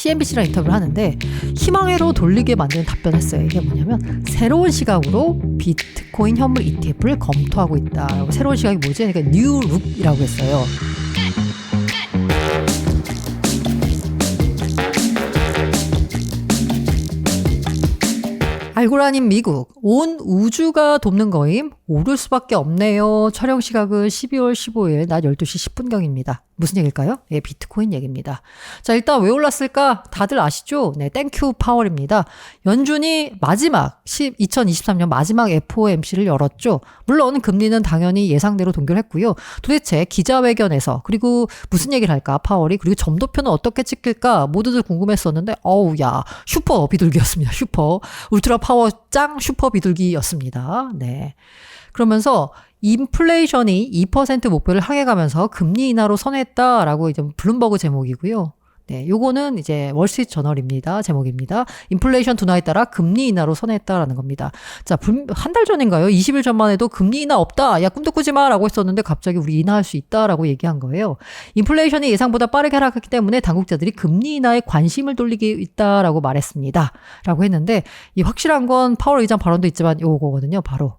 CNBC랑 인터뷰를 하는데 희망회로 돌리게 만드는 답변을 했어요. 이게 뭐냐면 새로운 시각으로 비트코인 현물 ETF를 검토하고 있다. 새로운 시각이 뭐지? 그러니까 뉴룩이라고 했어요. 알고 아닌 미국, 온 우주가 돕는 거임 오를 수밖에 없네요. 촬영 시각은 12월 15일 낮 12시 10분경입니다. 무슨 얘기일까요? 네, 비트코인 얘기입니다. 자, 일단 왜 올랐을까? 다들 아시죠? 네, 땡큐 파월입니다. 연준이 마지막 2023년 마지막 FOMC를 열었죠. 물론 금리는 당연히 예상대로 동결했고요. 도대체 기자회견에서 그리고 무슨 얘기를 할까? 파월이 그리고 점도표는 어떻게 찍힐까? 모두들 궁금했었는데 어우야 슈퍼 비둘기였습니다. 슈퍼 울트라 파워 짱 슈퍼 비둘기였습니다. 네. 그러면서 인플레이션이 2% 목표를 향해 가면서 금리 인하로 선회했다라고 이제 블룸버그 제목이고요. 네, 요거는 이제 월스트리트 저널입니다. 제목입니다. 인플레이션 둔화에 따라 금리 인하로 선회했다라는 겁니다. 자, 한 달 전인가요? 20일 전만 해도 금리 인하 없다. 야, 꿈도 꾸지 마라고 했었는데 갑자기 우리 인하할 수 있다라고 얘기한 거예요. 인플레이션이 예상보다 빠르게 하락했기 때문에 당국자들이 금리 인하에 관심을 돌리고 있다라고 말했습니다. 라고 했는데 이 확실한 건 파월 의장 발언도 있지만 요거거든요. 바로.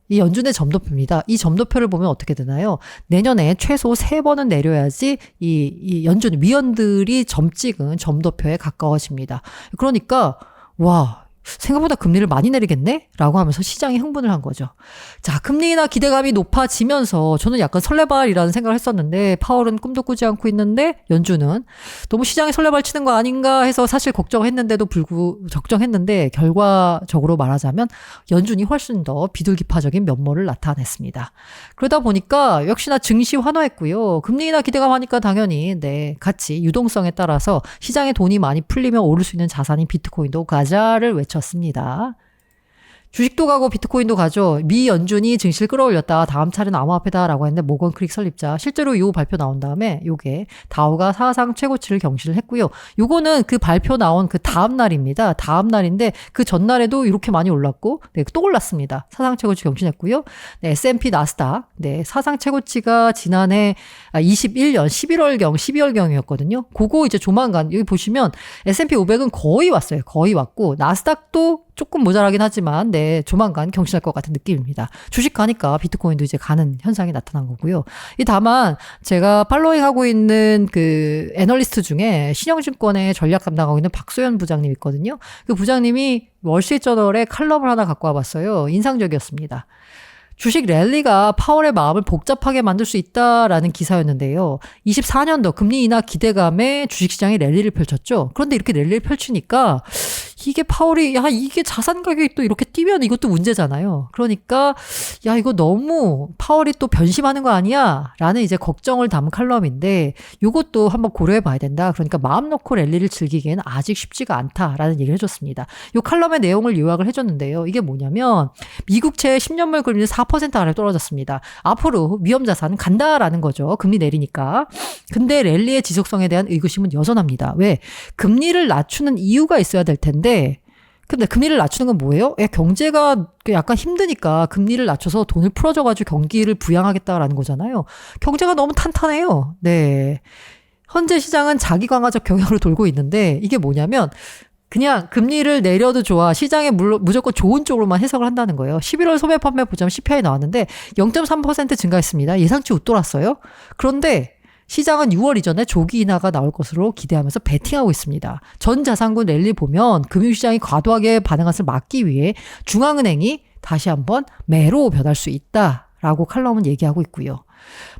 이 연준의 점도표입니다. 이 점도표를 보면 어떻게 되나요? 내년에 최소 3번은 내려야지 이 연준 위원들이 점 찍은 점도표에 가까워집니다. 그러니까 와 생각보다 금리를 많이 내리겠네? 라고 하면서 시장이 흥분을 한 거죠. 자, 금리 인하 기대감이 높아지면서 저는 약간 설레발이라는 생각을 했었는데 파월은 꿈도 꾸지 않고 있는데 연준은 너무 시장에 설레발 치는 거 아닌가 해서 사실 걱정했는데 결과적으로 말하자면 연준이 훨씬 더 비둘기파적인 면모를 나타냈습니다. 그러다 보니까 역시나 증시 환호했고요. 금리 인하 기대감 하니까 당연히 네, 같이 유동성에 따라서 시장에 돈이 많이 풀리면 오를 수 있는 자산인 비트코인도 가자를 외쳤습니다. 주식도 가고 비트코인도 가죠. 미 연준이 증시를 끌어올렸다. 다음 차례는 암호화폐다라고 했는데 모건 크릭 설립자. 실제로 요 발표 나온 다음에 요게 다우가 사상 최고치를 경신을 했고요. 요거는 그 발표 나온 그 다음 날입니다. 다음 날인데 그 전날에도 이렇게 많이 올랐고 네, 또 올랐습니다. 사상 최고치 경신했고요. 네, S&P 나스닥. 네, 사상 최고치가 지난해 21년 12월경이었거든요. 그거 이제 조만간 여기 보시면 S&P 500은 거의 왔어요. 거의 왔고 나스닥도 조금 모자라긴 하지만 네, 조만간 경신할 것 같은 느낌입니다. 주식 가니까 비트코인도 이제 가는 현상이 나타난 거고요. 다만 제가 팔로잉하고 있는 그 애널리스트 중에 신영증권의 전략 담당하고 있는 박소연 부장님 있거든요. 그 부장님이 월스트리트저널에 칼럼을 하나 갖고 와봤어요. 인상적이었습니다. 주식 랠리가 파월의 마음을 복잡하게 만들 수 있다라는 기사였는데요. 24년도 금리 인하 기대감에 주식시장이 랠리를 펼쳤죠. 그런데 이렇게 랠리를 펼치니까 이게 파월이 이게 자산 가격이 또 이렇게 뛰면 이것도 문제잖아요. 그러니까 이거 너무 파월이 또 변심하는 거 아니야? 라는 이제 걱정을 담은 칼럼인데 요것도 한번 고려해 봐야 된다. 그러니까 마음 놓고 랠리를 즐기기에는 아직 쉽지가 않다라는 얘기를 해줬습니다. 요 칼럼의 내용을 요약을 해줬는데요. 이게 뭐냐면 미국채 10년물 금리는 4% 아래 떨어졌습니다. 앞으로 위험자산 간다라는 거죠. 금리 내리니까. 근데 랠리의 지속성에 대한 의구심은 여전합니다. 왜? 금리를 낮추는 이유가 있어야 될 텐데 근데 금리를 낮추는 건 뭐예요? 경제가 약간 힘드니까 금리를 낮춰서 돈을 풀어줘가지고 경기를 부양하겠다라는 거잖아요. 경제가 너무 탄탄해요. 네. 현재 시장은 자기 강화적 경향으로 돌고 있는데 이게 뭐냐면 그냥 금리를 내려도 좋아. 시장에 무조건 좋은 쪽으로만 해석을 한다는 거예요. 11월 소매 판매 보자면 CPI 나왔는데 0.3% 증가했습니다. 예상치 웃돌았어요. 그런데 시장은 6월 이전에 조기 인하가 나올 것으로 기대하면서 베팅하고 있습니다. 전 자산군 랠리 보면 금융시장이 과도하게 반응한 것을 막기 위해 중앙은행이 다시 한번 매로 변할 수 있다라고 칼럼은 얘기하고 있고요.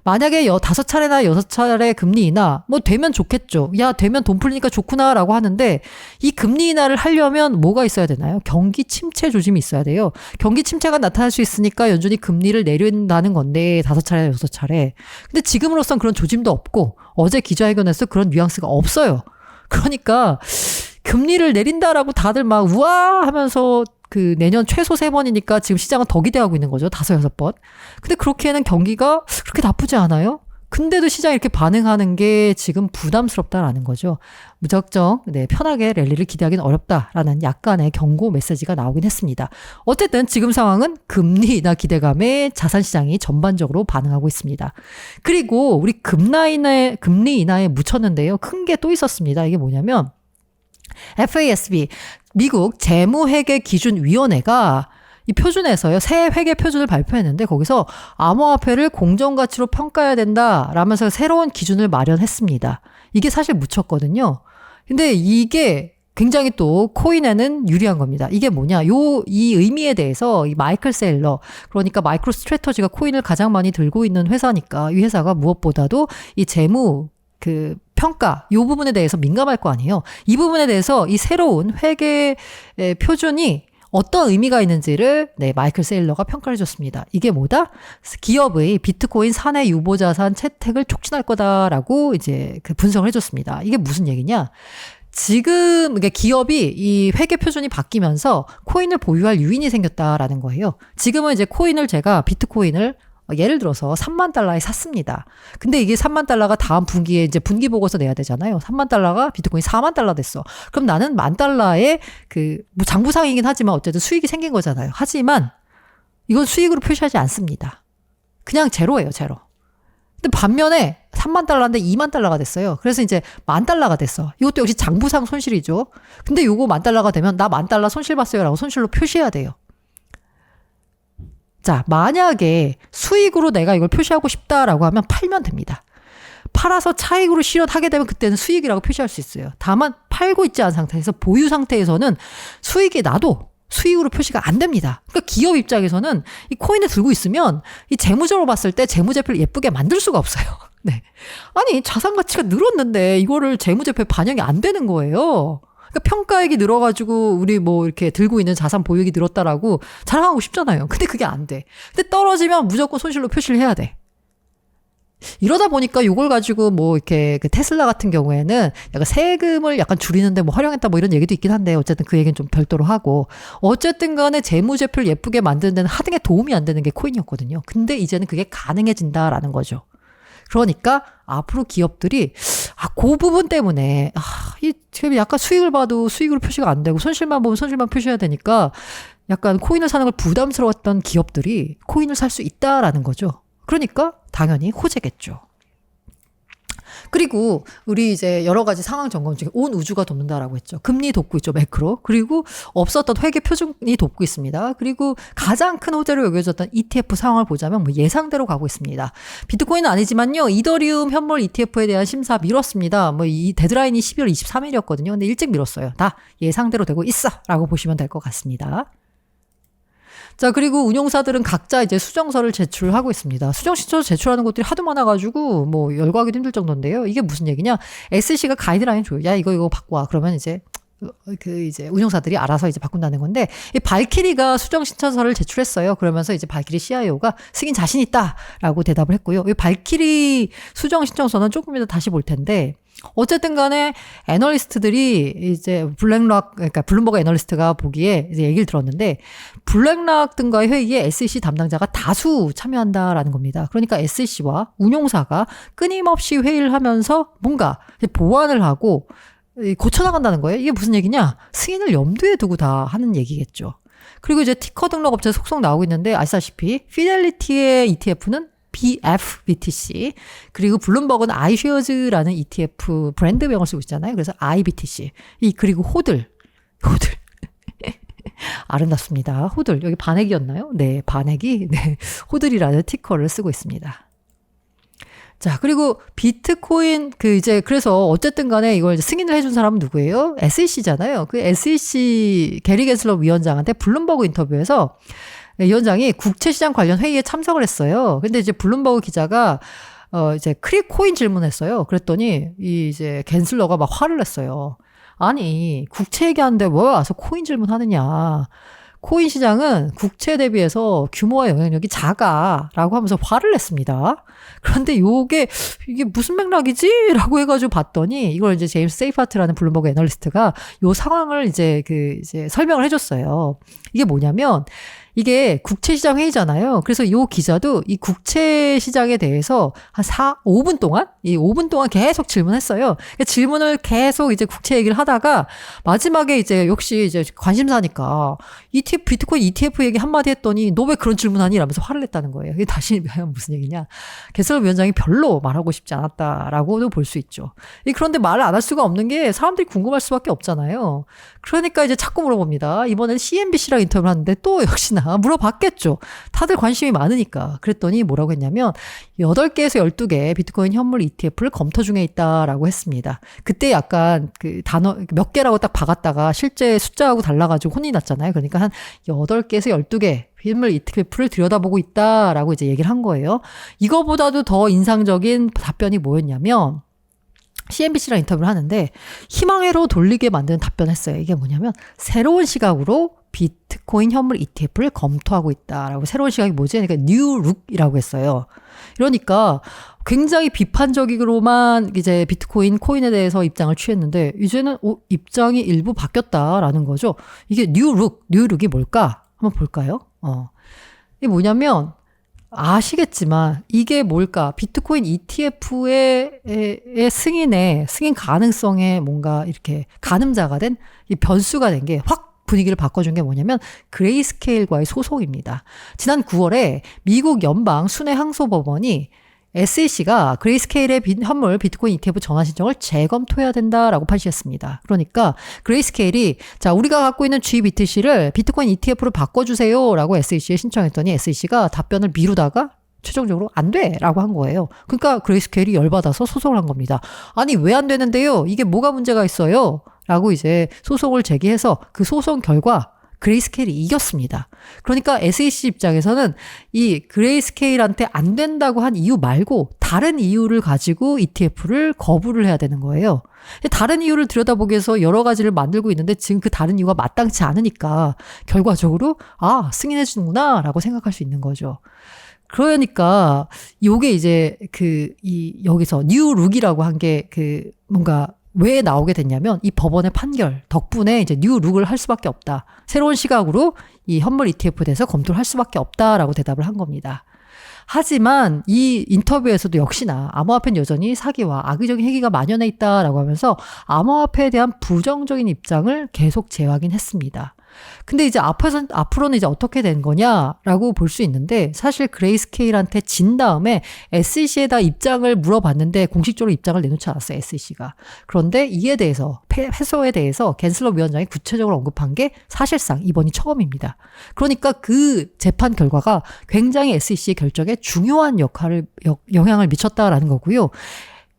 만약에 5차례나 6차례 금리 인하 되면 좋겠죠. 되면 돈 풀리니까 좋구나라고 하는데 이 금리 인하를 하려면 뭐가 있어야 되나요? 경기 침체 조짐이 있어야 돼요. 경기 침체가 나타날 수 있으니까 연준이 금리를 내린다는 건데 5차례나 6차례. 근데 지금으로선 그런 조짐도 없고 어제 기자회견에서 그런 뉘앙스가 없어요. 그러니까 금리를 내린다라고 다들 막 우와 하면서 그 내년 최소 3번이니까 지금 시장은 더 기대하고 있는 거죠. 5, 6번. 근데 그렇게는 경기가 그렇게 나쁘지 않아요? 근데도 시장이 이렇게 반응하는 게 지금 부담스럽다라는 거죠. 무작정 편하게 랠리를 기대하기는 어렵다라는 약간의 경고 메시지가 나오긴 했습니다. 어쨌든 지금 상황은 금리 인하 기대감에 자산시장이 전반적으로 반응하고 있습니다. 그리고 우리 금리 인하에 묻혔는데요. 큰 게 또 있었습니다. 이게 뭐냐면 FASB, 미국 재무회계기준위원회가 이 표준에서요, 새 회계 표준을 발표했는데 거기서 암호화폐를 공정가치로 평가해야 된다라면서 새로운 기준을 마련했습니다. 이게 사실 묻혔거든요. 근데 이게 굉장히 또 코인에는 유리한 겁니다. 이게 뭐냐? 이 의미에 대해서 이 마이클 세일러, 그러니까 마이크로 스트래터지가 코인을 가장 많이 들고 있는 회사니까 이 회사가 무엇보다도 이 재무 평가, 이 부분에 대해서 민감할 거 아니에요. 이 부분에 대해서 이 새로운 회계 표준이 어떤 의미가 있는지를 마이클 세일러가 평가를 해줬습니다. 이게 뭐다? 기업의 비트코인 사내 유보 자산 채택을 촉진할 거다라고 이제 분석을 해줬습니다. 이게 무슨 얘기냐? 지금 기업이 이 회계 표준이 바뀌면서 코인을 보유할 유인이 생겼다라는 거예요. 지금은 이제 비트코인을 예를 들어서 3만 달러에 샀습니다. 근데 이게 3만 달러가 다음 분기에 이제 분기 보고서 내야 되잖아요. 3만 달러가 비트코인 4만 달러 됐어. 그럼 나는 1만 달러의 뭐 장부상이긴 하지만 어쨌든 수익이 생긴 거잖아요. 하지만 이건 수익으로 표시하지 않습니다. 그냥 제로예요, 제로. 근데 반면에 3만 달러인데 2만 달러가 됐어요. 그래서 이제 10,000달러가 됐어. 이것도 역시 장부상 손실이죠. 근데 요거 10,000달러가 되면 나 10,000달러 손실 봤어요 라고 손실로 표시해야 돼요. 자, 만약에 수익으로 내가 이걸 표시하고 싶다라고 하면 팔면 됩니다. 팔아서 차익으로 실현하게 되면 그때는 수익이라고 표시할 수 있어요. 다만 팔고 있지 않은 상태에서 보유 상태에서는 수익이 나도 수익으로 표시가 안 됩니다. 그러니까 기업 입장에서는 이 코인을 들고 있으면 이 재무적으로 봤을 때 재무제표를 예쁘게 만들 수가 없어요. 네. 아니, 자산 가치가 늘었는데 이거를 재무제표에 반영이 안 되는 거예요. 그러니까 평가액이 늘어가지고 우리 뭐 이렇게 들고 있는 자산 보유액이 늘었다라고 자랑하고 싶잖아요. 근데 그게 안 돼. 근데 떨어지면 무조건 손실로 표시를 해야 돼. 이러다 보니까 이걸 가지고 뭐 이렇게 테슬라 같은 경우에는 약간 세금을 약간 줄이는데 뭐 활용했다 뭐 이런 얘기도 있긴 한데 어쨌든 그 얘기는 좀 별도로 하고 어쨌든 간에 재무제표를 예쁘게 만드는 데는 하등에 도움이 안 되는 게 코인이었거든요. 근데 이제는 그게 가능해진다라는 거죠. 그러니까 앞으로 기업들이 그 부분 때문에 이 약간 수익을 봐도 수익으로 표시가 안 되고 손실만 보면 손실만 표시해야 되니까 약간 코인을 사는 걸 부담스러웠던 기업들이 코인을 살 수 있다라는 거죠. 그러니까 당연히 호재겠죠. 그리고 우리 이제 여러 가지 상황 점검 중에 온 우주가 돕는다라고 했죠. 금리 돕고 있죠, 매크로. 그리고 없었던 회계 표준이 돕고 있습니다. 그리고 가장 큰 호재로 여겨졌던 ETF 상황을 보자면 뭐 예상대로 가고 있습니다. 비트코인은 아니지만요, 이더리움 현물 ETF에 대한 심사 미뤘습니다. 뭐 이 데드라인이 12월 23일이었거든요. 근데 일찍 미뤘어요. 다 예상대로 되고 있어라고 보시면 될 것 같습니다. 자, 그리고 운용사들은 각자 이제 수정서를 제출하고 있습니다. 수정 신청서 제출하는 것들이 하도 많아가지고 뭐 열거하기도 힘들 정도인데요. 이게 무슨 얘기냐? SEC가 가이드라인 줘요. 야, 이거 바꿔와. 그러면 이제 이제 운용사들이 알아서 이제 바꾼다는 건데, 이 발키리가 수정 신청서를 제출했어요. 그러면서 이제 발키리 CIO가 승인 자신 있다라고 대답을 했고요. 이 발키리 수정 신청서는 조금 이따 다시 볼 텐데, 어쨌든 간에 애널리스트들이 이제 그러니까 블룸버그 애널리스트가 보기에 이제 얘기를 들었는데, 블랙락 등과의 회의에 SEC 담당자가 다수 참여한다라는 겁니다. 그러니까 SEC와 운용사가 끊임없이 회의를 하면서 뭔가 보완을 하고 고쳐나간다는 거예요. 이게 무슨 얘기냐? 승인을 염두에 두고 다 하는 얘기겠죠. 그리고 이제 티커 등록 업체 속속 나오고 있는데 아시다시피 피델리티의 ETF는 BFBTC, 그리고 블룸버그는 iShares라는 ETF 브랜드명을 쓰고 있잖아요. 그래서 IBTC. 그리고 호들. 아름답습니다. 호들. 여기 반액이었나요? 네, 반액이 호들이라는 티커를 쓰고 있습니다. 자, 그리고 비트코인 그래서 어쨌든 간에 이걸 승인을 해준 사람은 누구예요? SEC잖아요. 그 SEC 게리 겐슬러 위원장한테 블룸버그 인터뷰에서 위원장이 국채시장 관련 회의에 참석을 했어요. 근데 이제 블룸버그 기자가 이제 크립코인 질문했어요. 그랬더니 이제 겐슬러가 막 화를 냈어요. 아니, 국채 얘기하는데 왜 와서 코인 질문하느냐. 코인 시장은 국채 대비해서 규모와 영향력이 작아라고 하면서 화를 냈습니다. 그런데 이게 무슨 맥락이지? 라고 해가지고 봤더니 이걸 이제 제임스 세이파트라는 블룸버그 애널리스트가 요 상황을 이제 설명을 해줬어요. 이게 뭐냐면 이게 국채시장 회의잖아요. 그래서 이 기자도 이 국채시장에 대해서 한 5분 동안, 이 5분 동안 계속 질문했어요. 그러니까 질문을 계속 이제 국채 얘기를 하다가 마지막에 이제 역시 이제 관심사니까 ETF, 비트코인 ETF 얘기 한마디 했더니 너 왜 그런 질문하니? 라면서 화를 냈다는 거예요. 이게 다시 무슨 얘기냐. 겟셀러 위원장이 별로 말하고 싶지 않았다라고도 볼 수 있죠. 그런데 말을 안 할 수가 없는 게 사람들이 궁금할 수밖에 없잖아요. 그러니까 이제 자꾸 물어봅니다. 이번엔 CNBC랑 인터뷰를 하는데 또 역시나 물어봤겠죠. 다들 관심이 많으니까. 그랬더니 뭐라고 했냐면 8개에서 12개 비트코인 현물 ETF를 검토 중에 있다라고 했습니다. 그때 약간 그 단어 몇 개라고 딱 박았다가 실제 숫자하고 달라가지고 혼이 났잖아요. 그러니까 한 8개에서 12개 현물 ETF를 들여다보고 있다라고 이제 얘기를 한 거예요. 이거보다도 더 인상적인 답변이 뭐였냐면 CNBC랑 인터뷰를 하는데 희망회로 돌리게 만드는 답변을 했어요. 이게 뭐냐면 새로운 시각으로 비트코인 현물 ETF를 검토하고 있다라고. 새로운 시각이 뭐지? 그러니까 뉴룩이라고 했어요. 그러니까 굉장히 비판적으로만 이제 비트코인 코인에 대해서 입장을 취했는데 이제는 입장이 일부 바뀌었다라는 거죠. 이게 뉴룩이 뭘까? 한번 볼까요? 이게 뭐냐면 아시겠지만 이게 뭘까? 비트코인 ETF의 승인 가능성에 뭔가 이렇게 가늠자가 된 이 변수가 된 게 확 분위기를 바꿔준 게 뭐냐면 그레이스케일과의 소송입니다. 지난 9월에 미국 연방 순회항소법원이 SEC가 그레이스케일의 현물 비트코인 ETF 전환 신청을 재검토해야 된다라고 판시했습니다. 그러니까 그레이스케일이 자 우리가 갖고 있는 GBTC를 비트코인 ETF로 바꿔주세요라고 SEC에 신청했더니 SEC가 답변을 미루다가 최종적으로 안 돼라고 한 거예요. 그러니까 그레이스케일이 열받아서 소송을 한 겁니다. 아니 왜 안 되는데요? 이게 뭐가 문제가 있어요? 라고 이제 소송을 제기해서 그 소송 결과 그레이스케일이 이겼습니다. 그러니까 SEC 입장에서는 이 그레이스케일한테 안 된다고 한 이유 말고 다른 이유를 가지고 ETF를 거부를 해야 되는 거예요. 다른 이유를 들여다보기 위해서 여러 가지를 만들고 있는데 지금 그 다른 이유가 마땅치 않으니까 결과적으로 승인해 주는구나 라고 생각할 수 있는 거죠. 그러니까 요게 이제 여기서 뉴룩이라고 한 게 뭔가 왜 나오게 됐냐면 이 법원의 판결 덕분에 이제 뉴룩을 할 수밖에 없다. 새로운 시각으로 이 현물 ETF에 대해서 검토를 할 수밖에 없다라고 대답을 한 겁니다. 하지만 이 인터뷰에서도 역시나 암호화폐는 여전히 사기와 악의적인 행위가 만연해 있다라고 하면서 암호화폐에 대한 부정적인 입장을 계속 재확인했습니다. 근데 이제 앞으로는 이제 어떻게 된 거냐라고 볼 수 있는데 사실 그레이스케일한테 진 다음에 SEC에다 입장을 물어봤는데 공식적으로 입장을 내놓지 않았어요, SEC가. 그런데 이에 대해서 패소에 대해서 겟슬러 위원장이 구체적으로 언급한 게 사실상 이번이 처음입니다. 그러니까 그 재판 결과가 굉장히 SEC의 결정에 중요한 영향을 미쳤다라는 거고요.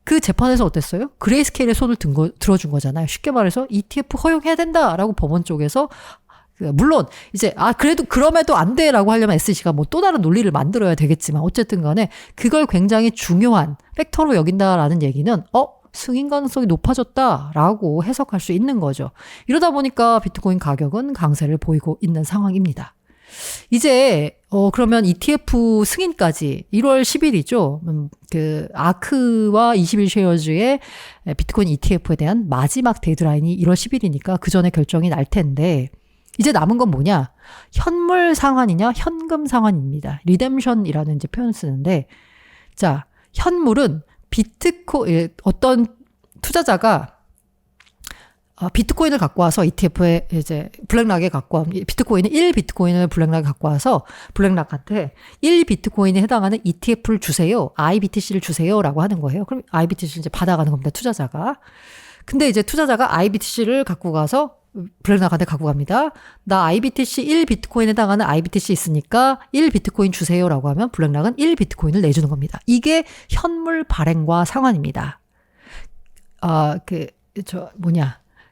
그 재판에서 어땠어요? 그레이스케일의 손을 들어준 거잖아요. 쉽게 말해서 ETF 허용해야 된다라고 법원 쪽에서 물론 이제 그래도 그럼에도 안 돼라고 하려면 SEC가 뭐 또 다른 논리를 만들어야 되겠지만 어쨌든 간에 그걸 굉장히 중요한 팩터로 여긴다라는 얘기는 승인 가능성이 높아졌다라고 해석할 수 있는 거죠. 이러다 보니까 비트코인 가격은 강세를 보이고 있는 상황입니다. 이제 그러면 ETF 승인까지 1월 10일이죠. 그 아크와 21쉐어즈의 비트코인 ETF에 대한 마지막 데드라인이 1월 10일이니까 그 전에 결정이 날 텐데 이제 남은 건 뭐냐? 현물 상환이냐 현금 상환입니다. 리뎀션이라는 이제 표현을 쓰는데 자, 현물은 어떤 투자자가 비트코인을 갖고 와서 ETF에 이제 블랙락에 갖고 와 비트코인을 1비트코인을 블랙락에 갖고 와서 블랙락한테 1비트코인에 해당하는 ETF를 주세요. IBTC를 주세요라고 하는 거예요. 그럼 IBTC를 이제 받아가는 겁니다. 투자자가. 근데 이제 투자자가 IBTC를 갖고 가서 블랙락한테 갖고 갑니다. 나 IBTC 1비트코인에 해당하는 IBTC 있으니까 1비트코인 주세요라고 하면 블랙락은 1비트코인을 내주는 겁니다. 이게 현물 발행과 상환입니다.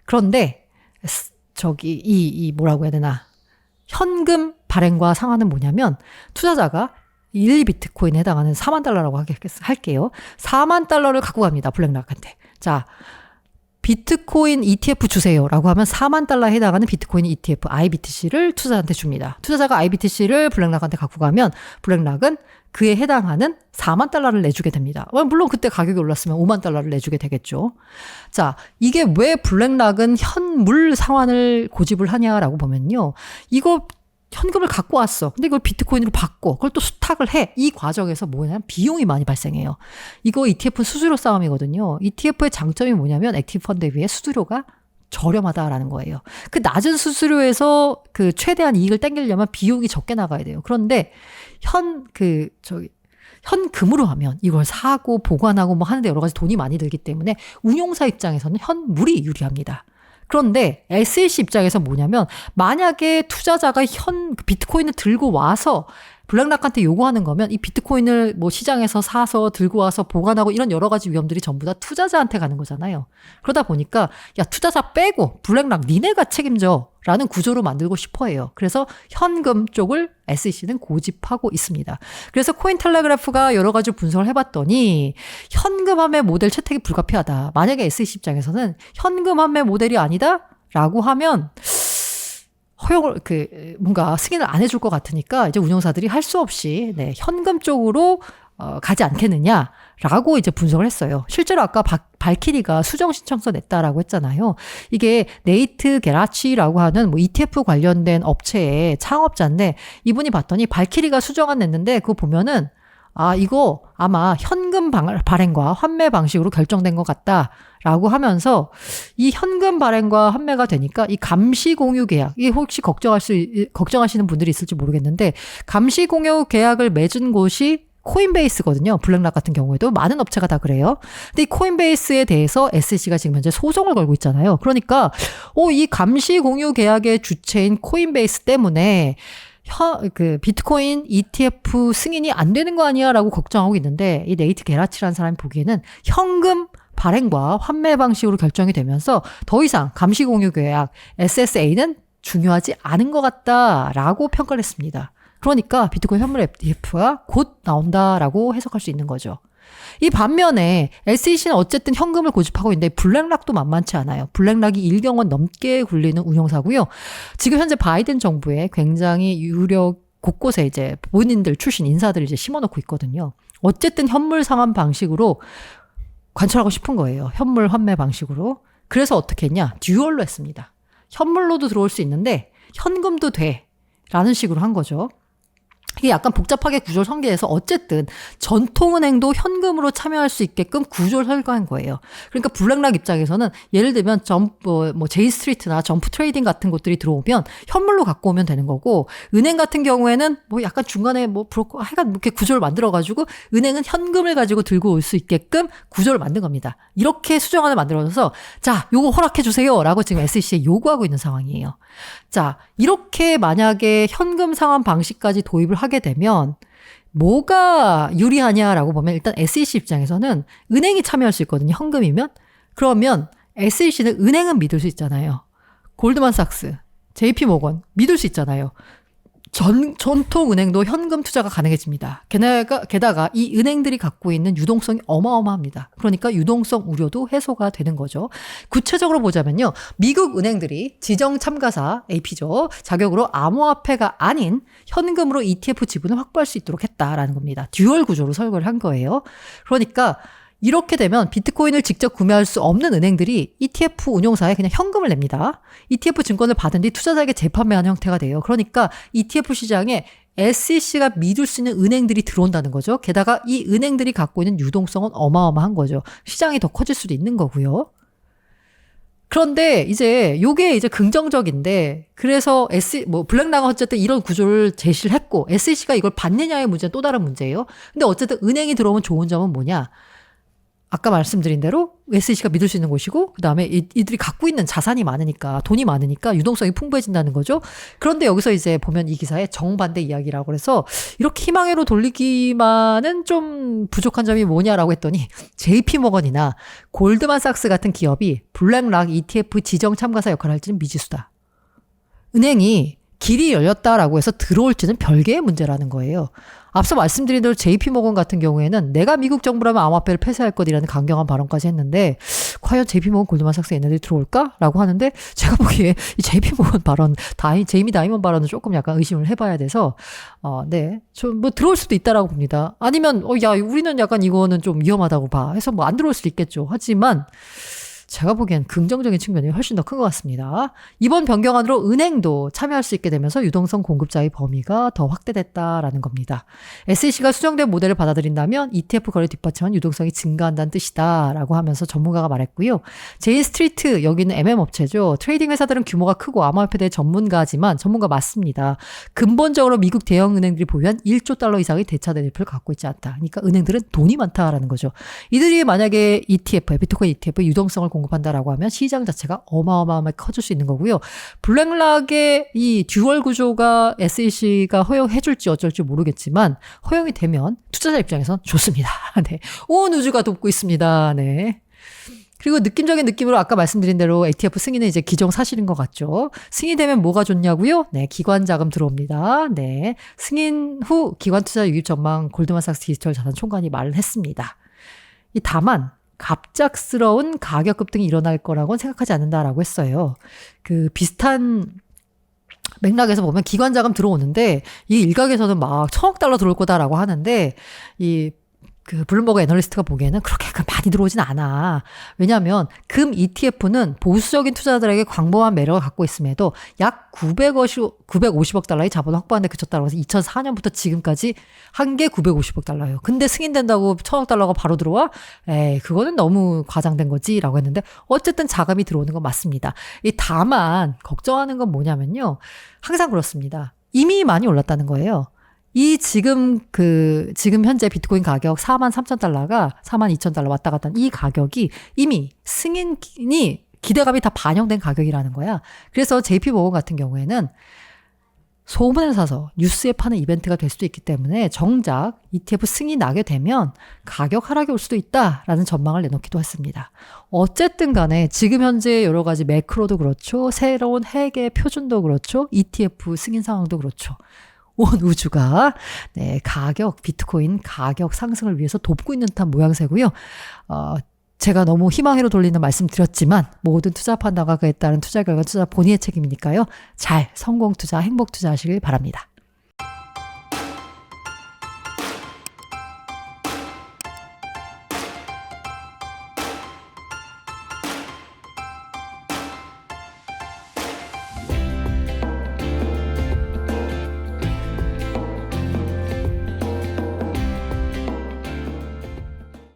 그런데 뭐라고 해야 되나? 현금 발행과 상환은 뭐냐면 투자자가 1비트코인에 해당하는 4만 달러라고 할게요. 4만 달러를 갖고 갑니다. 블랙락한테. 자, 비트코인 ETF 주세요라고 하면 4만 달러에 해당하는 비트코인 ETF IBTC를 투자자한테 줍니다. 투자자가 IBTC를 블랙락한테 갖고 가면 블랙락은 그에 해당하는 4만 달러를 내주게 됩니다. 물론 그때 가격이 올랐으면 5만 달러를 내주게 되겠죠. 자, 이게 왜 블랙락은 현물 상환을 고집을 하냐라고 보면요. 이거 현금을 갖고 왔어. 근데 이걸 비트코인으로 바꿔. 그걸 또 수탁을 해. 이 과정에서 뭐냐면 비용이 많이 발생해요. 이거 ETF는 수수료 싸움이거든요. ETF의 장점이 뭐냐면 액티브 펀드에 비해 수수료가 저렴하다라는 거예요. 그 낮은 수수료에서 그 최대한 이익을 땡기려면 비용이 적게 나가야 돼요. 그런데 현금으로 하면 이걸 사고 보관하고 뭐 하는데 여러 가지 돈이 많이 들기 때문에 운용사 입장에서는 현물이 유리합니다. 그런데 SEC 입장에서 뭐냐면 만약에 투자자가 비트코인을 들고 와서 블랙락한테 요구하는 거면 이 비트코인을 뭐 시장에서 사서 들고 와서 보관하고 이런 여러 가지 위험들이 전부 다 투자자한테 가는 거잖아요. 그러다 보니까 야 투자자 빼고 블랙락 니네가 책임져 라는 구조로 만들고 싶어 해요. 그래서 현금 쪽을 SEC는 고집하고 있습니다. 그래서 코인텔레그래프가 여러 가지 분석을 해봤더니 현금 환매 모델 채택이 불가피하다. 만약에 SEC 입장에서는 현금 환매 모델이 아니다? 라고 하면 허용을 뭔가 승인을 안 해줄 것 같으니까 이제 운용사들이 할 수 없이 현금 쪽으로 가지 않겠느냐라고 이제 분석을 했어요. 실제로 아까 발키리가 수정 신청서 냈다라고 했잖아요. 이게 네이트 게라치라고 하는 뭐 ETF 관련된 업체의 창업자인데 이분이 봤더니 발키리가 수정안 냈는데 그거 보면은 이거 아마 현금 발행과 환매 방식으로 결정된 것 같다라고 하면서 이 현금 발행과 환매가 되니까 이 감시 공유 계약, 이게 혹시 걱정하시는 분들이 있을지 모르겠는데 감시 공유 계약을 맺은 곳이 코인베이스거든요. 블랙락 같은 경우에도 많은 업체가 다 그래요. 근데 이 코인베이스에 대해서 SEC가 지금 현재 소송을 걸고 있잖아요. 그러니까 이 감시 공유 계약의 주체인 코인베이스 때문에 비트코인 ETF 승인이 안 되는 거 아니야? 라고 걱정하고 있는데 이 네이트 게라치라는 사람이 보기에는 현금 발행과 환매 방식으로 결정이 되면서 더 이상 감시 공유 계약 SSA는 중요하지 않은 것 같다라고 평가를 했습니다. 그러니까 비트코인 현물 ETF가 곧 나온다라고 해석할 수 있는 거죠. 이 반면에 SEC는 어쨌든 현금을 고집하고 있는데 블랙락도 만만치 않아요. 블랙락이 1경원 넘게 굴리는 운용사고요. 지금 현재 바이든 정부에 굉장히 유력 곳곳에 이제 본인들 출신 인사들을 이제 심어놓고 있거든요. 어쨌든 현물 상환 방식으로 관철하고 싶은 거예요. 현물 환매 방식으로. 그래서 어떻게 했냐? 듀얼로 했습니다. 현물로도 들어올 수 있는데 현금도 돼. 라는 식으로 한 거죠. 이게 약간 복잡하게 구조를 설계해서 어쨌든 전통은행도 현금으로 참여할 수 있게끔 구조를 설계한 거예요. 그러니까 블랙락 입장에서는 예를 들면 제이스트리트나 점프 트레이딩 같은 곳들이 들어오면 현물로 갖고 오면 되는 거고 은행 같은 경우에는 뭐 약간 중간에 브로커 하여간 이렇게 구조를 만들어가지고 은행은 현금을 가지고 들고 올 수 있게끔 구조를 만든 겁니다. 이렇게 수정안을 만들어서 자, 요거 허락해 주세요 라고 지금 SEC에 요구하고 있는 상황이에요. 자, 이렇게 만약에 현금 상환 방식까지 도입을 하게 되면 뭐가 유리하냐라고 보면 일단 SEC 입장에서는 은행이 참여할 수 있거든요. 현금이면. 그러면 SEC는 은행은 믿을 수 있잖아요. 골드만삭스, JP모건 믿을 수 있잖아요. 전통은행도 현금 투자가 가능해집니다. 게다가 이 은행들이 갖고 있는 유동성이 어마어마합니다. 그러니까 유동성 우려도 해소가 되는 거죠. 구체적으로 보자면요. 미국 은행들이 지정 참가사 AP죠. 자격으로 암호화폐가 아닌 현금으로 ETF 지분을 확보할 수 있도록 했다라는 겁니다. 듀얼 구조로 설계를 한 거예요. 그러니까 이렇게 되면 비트코인을 직접 구매할 수 없는 은행들이 ETF 운용사에 그냥 현금을 냅니다. ETF 증권을 받은 뒤 투자자에게 재판매하는 형태가 돼요. 그러니까 ETF 시장에 SEC가 믿을 수 있는 은행들이 들어온다는 거죠. 게다가 이 은행들이 갖고 있는 유동성은 어마어마한 거죠. 시장이 더 커질 수도 있는 거고요. 그런데 이제 요게 이제 긍정적인데 그래서 블랙락은 어쨌든 이런 구조를 제시를 했고 SEC가 이걸 받느냐의 문제는 또 다른 문제예요. 근데 어쨌든 은행이 들어오면 좋은 점은 뭐냐? 아까 말씀드린 대로 SEC가 믿을 수 있는 곳이고 그다음에 이들이 갖고 있는 자산이 많으니까 돈이 많으니까 유동성이 풍부해진다는 거죠. 그런데 여기서 이제 보면 이 기사에 정반대 이야기라고 해서 이렇게 희망회로 돌리기만은 좀 부족한 점이 뭐냐라고 했더니 JP모건이나 골드만삭스 같은 기업이 블랙락 ETF 지정 참가사 역할을 할지는 미지수다. 은행이 길이 열렸다라고 해서 들어올지는 별개의 문제라는 거예요. 앞서 말씀드린 대로 JP모건 같은 경우에는 내가 미국 정부라면 암호화폐를 폐쇄할 것이라는 강경한 발언까지 했는데 과연 JP모건 골드만삭스 얘네들이 들어올까?라고 하는데 제가 보기에 이 JP모건 발언, 제이미 다이먼 발언은 조금 약간 의심을 해봐야 돼서 좀 들어올 수도 있다라고 봅니다. 아니면 우리는 약간 이거는 좀 위험하다고 봐. 해서 안 들어올 수도 있겠죠. 하지만 제가 보기엔 긍정적인 측면이 훨씬 더 큰 것 같습니다. 이번 변경안으로 은행도 참여할 수 있게 되면서 유동성 공급자의 범위가 더 확대됐다라는 겁니다. SEC가 수정된 모델을 받아들인다면 ETF 거래 뒷받침한 유동성이 증가한다는 뜻이다라고 하면서 전문가가 말했고요. 제인 스트리트, 여기는 MM 업체죠. 트레이딩 회사들은 규모가 크고 암호화폐 대 전문가 맞습니다. 근본적으로 미국 대형 은행들이 보유한 1조 달러 이상의 대차 대표를 갖고 있지 않다. 그러니까 은행들은 돈이 많다라는 거죠. 이들이 만약에 ETF에 비트코인 ETF에 유동성을 공급한다라고 하면 시장 자체가 어마어마하게 커질 수 있는 거고요. 블랙락의 이 듀얼 구조가 SEC가 허용해줄지 어쩔지 모르겠지만 허용이 되면 투자자 입장에선 좋습니다. 네. 온 우주가 돕고 있습니다. 네. 그리고 느낌적인 느낌으로 아까 말씀드린 대로 ETF 승인은 이제 기정사실인 것 같죠. 승인되면 뭐가 좋냐고요? 네, 기관 자금 들어옵니다. 네, 승인 후 기관 투자 유입 전망 골드만삭스 디지털 자산 총괄이 말을 했습니다. 다만 갑작스러운 가격 급등이 일어날 거라고는 생각하지 않는다라고 했어요. 그 비슷한 맥락에서 보면 기관 자금 들어오는데 이 일각에서는 막 1,000억 달러 들어올 거다라고 하는데 그 블룸버그 애널리스트가 보기에는 그렇게 많이 들어오진 않아. 왜냐하면 금 ETF는 보수적인 투자자들에게 광범한 매력을 갖고 있음에도 약 950억 달러의 자본을 확보하는 데 그쳤다고 해서 2004년부터 지금까지 한 개 950억 달러예요. 근데 승인된다고 1,000억 달러가 바로 들어와? 그거는 너무 과장된 거지 라고 했는데 어쨌든 자금이 들어오는 건 맞습니다. 다만 걱정하는 건 뭐냐면요. 항상 그렇습니다. 이미 많이 올랐다는 거예요. 지금 현재 비트코인 가격 43,000달러가 42,000달러 왔다 갔다 이 가격이 이미 승인이 기대감이 다 반영된 가격이라는 거야. 그래서 JP모건 같은 경우에는 소문을 사서 뉴스에 파는 이벤트가 될 수도 있기 때문에 정작 ETF 승인이 나게 되면 가격 하락이 올 수도 있다라는 전망을 내놓기도 했습니다. 어쨌든 간에 지금 현재 여러 가지 매크로도 그렇죠. 새로운 핵의 표준도 그렇죠. ETF 승인 상황도 그렇죠. 온 우주가 비트코인 가격 상승을 위해서 돕고 있는 듯한 모양새고요. 제가 너무 희망회로 돌리는 말씀 드렸지만 모든 투자 판단과 그에 따른 투자 결과 투자 본인의 책임이니까요. 잘 성공 투자, 행복 투자 하시길 바랍니다.